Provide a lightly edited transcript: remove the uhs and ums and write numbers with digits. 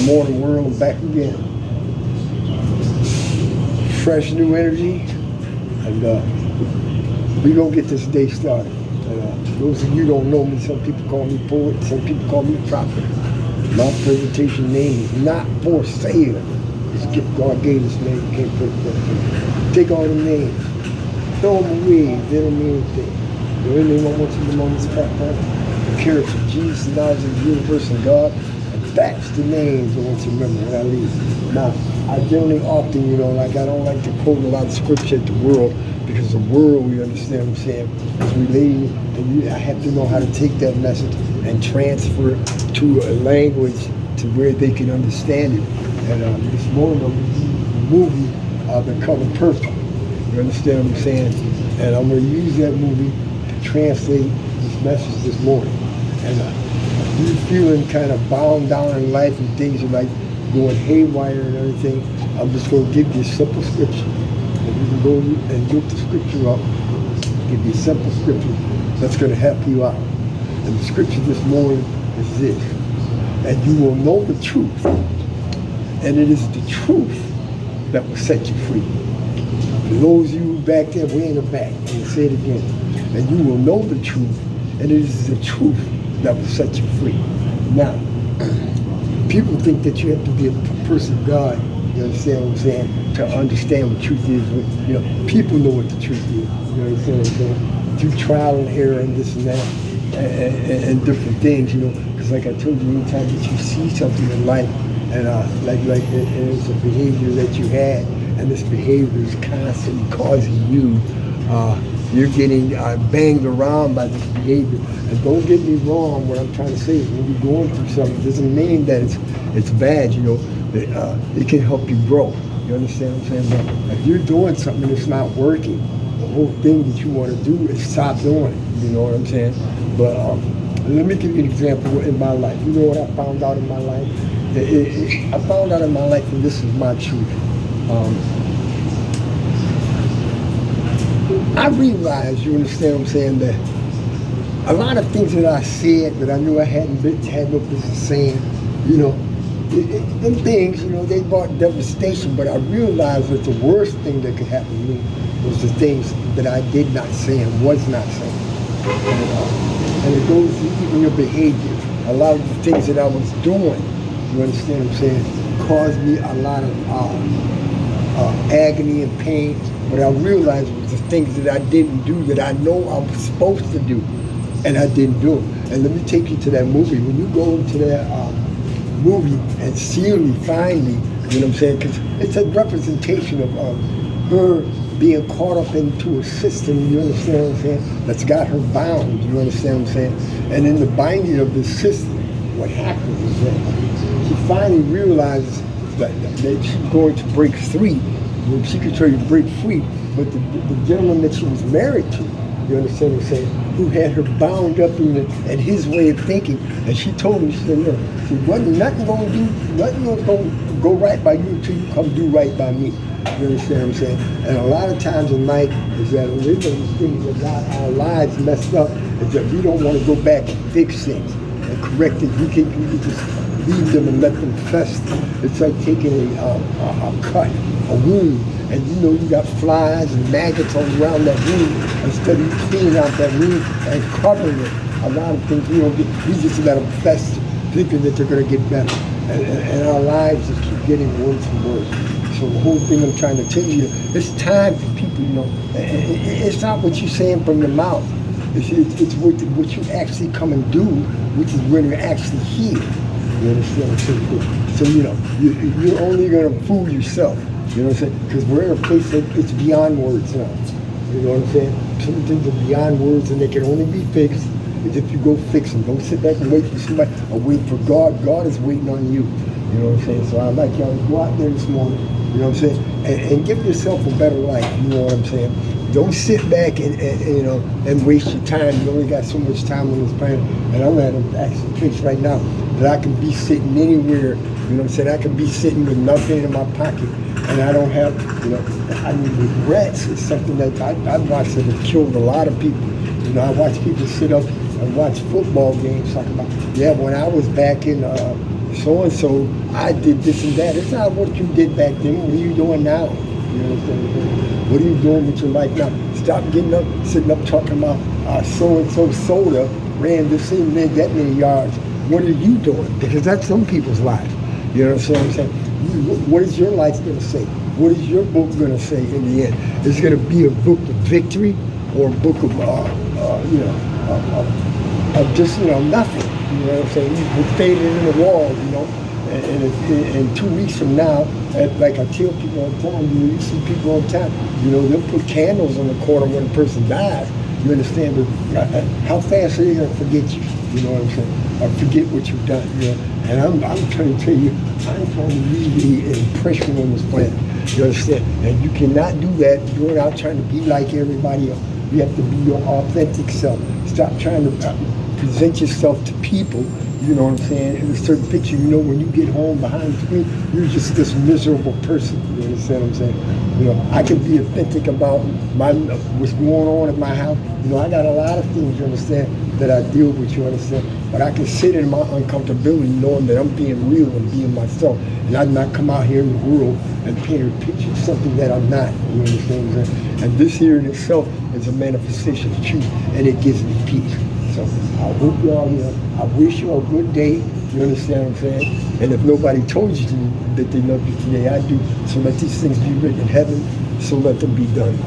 Good morning, world. Back again. Fresh new energy, and we gonna get this day started. And, those of you who don't know me, some people call me poet, some people call me prophet. My presentation name is not for sale. It's a gift God gave us, man. You can't put it. Take all the names, throw them away. They don't mean anything. The only name I want you to know on this platform, the character of Jesus, the knowledge of the universe and God. That's the names I want you to remember when I leave. Now, I generally often, I don't like to quote a lot of scripture at the world, because the world, you understand what I'm saying, is related, and I have to know how to take that message and transfer it to a language to where they can understand it. And this morning, I'm reading the movie, The Color Purple. You understand what I'm saying? And I'm going to use that movie to translate this message this morning. And you're feeling kind of bound down in life and things are like going haywire and everything, I'm just going to give you a simple scripture. And you can go and look the scripture up, give you a simple scripture that's going to help you out. And the scripture this morning is this: and you will know the truth, and it is the truth that will set you free. For those of you back there, way in the back, I'm going to say it again. And you will know the truth, and it is the truth that will set you free. Now, people think that you have to be a person of God, you understand what I'm saying, to understand what truth is. People know what the truth is, you understand what I'm saying, through trial and error and this and that, and different things, because like I told you, anytime that you see something in life, and like it's a behavior that you had, and this behavior is constantly causing you, you're getting banged around by this behavior. And don't get me wrong, what I'm trying to say is when you're going through something, it doesn't mean that it's bad, it can help you grow. You understand what I'm saying? But if you're doing something that's not working, the whole thing that you want to do is stop doing it. You know what I'm saying? But let me give you an example in my life. You know what I found out in my life? I found out in my life, and this is my truth. I realized, you understand what I'm saying, that a lot of things that I said that I knew I had no business saying, them things, they brought devastation, but I realized that the worst thing that could happen to me was the things that I did not say and was not saying. And it goes to even your behavior. A lot of the things that I was doing, you understand what I'm saying, caused me a lot of agony and pain. But I realized it was the things that I didn't do that I know I was supposed to do, and I didn't do it. And let me take you to that movie. When you go into that movie and see me finally, you know what I'm saying? Because it's a representation of her being caught up into a system, you understand what I'm saying, that's got her bound, you understand what I'm saying? And in the binding of this system, what happens is that she finally realizes that she's going to break free. She could try to break free, but the gentleman that she was married to, you understand what I'm saying, who had her bound up in his way of thinking, and she told him, she said, look, nothing was going to go right by you until you come do right by me. You understand what I'm saying? And a lot of times in life is that one of those things that got our lives messed up is that we don't want to go back and fix things and correct it. We can just leave them and let them fester. It's like taking a cut, a wound, and you got flies and maggots all around that wound. Instead of cleaning out that wound and covering it, a lot of things we just let them fester, thinking that they're going to get better. And our lives just keep getting worse and worse. So the whole thing I'm trying to tell you, it's time for people, it's not what you're saying from your mouth. It's what you actually come and do, which is when you're actually here. You understand what I'm saying? So, you're only going to fool yourself. You know what I'm saying? Because we're in a place that it's beyond words now. You know what I'm saying? Some things are beyond words and they can only be fixed is if you go fix them. Don't sit back and wait for somebody or wait for God. God is waiting on you. You know what I'm saying? So I'd like y'all to go out there this morning, you know what I'm saying, and give yourself a better life, you know what I'm saying? Don't sit back and waste your time. You only got so much time on this planet. And I'm at an actual place right now that I can be sitting anywhere, you know what I'm saying? I can be sitting with nothing in my pocket and I don't have, regrets is something that I watched that have killed a lot of people. I watch people sit up and watch football games talking about, when I was back in so and so, I did this and that. It's not what you did back then. What are you doing now? You know what I'm saying? What are you doing with your life now? Stop getting up, sitting up talking about so and so soda ran this same that many yards. What are you doing? Because that's some people's lives. You know what I'm saying? What is your life going to say? What is your book going to say in the end? Is it going to be a book of victory or a book of, of just, nothing? You know what I'm saying? You faded in the wall, and 2 weeks from now, like I tell people all the time, you see people all the time, they'll put candles on the corner when a person dies. You understand? But how fast are they going to forget you? You know what I'm saying? Or forget what you've done. And I'm trying to tell you, I'm trying to leave an impression on this planet. You understand? And you cannot do that going out trying to be like everybody else. You have to be your authentic self. Stop trying to present yourself to people. You know what I'm saying? In a certain picture, when you get home behind the screen, you're just this miserable person. You understand what I'm saying? I can be authentic about what's going on at my house. I got a lot of things, you understand, that I deal with, you understand. But I can sit in my uncomfortability knowing that I'm being real and being myself. And I not come out here in the world and paint a picture of something that I'm not. You understand what I'm saying? And this here in itself is a manifestation of truth, and it gives me peace. So I hope y'all, I wish you a good day. You understand what I'm saying? And if nobody told you that they love you today, I do. So let these things be written in heaven, so let them be done.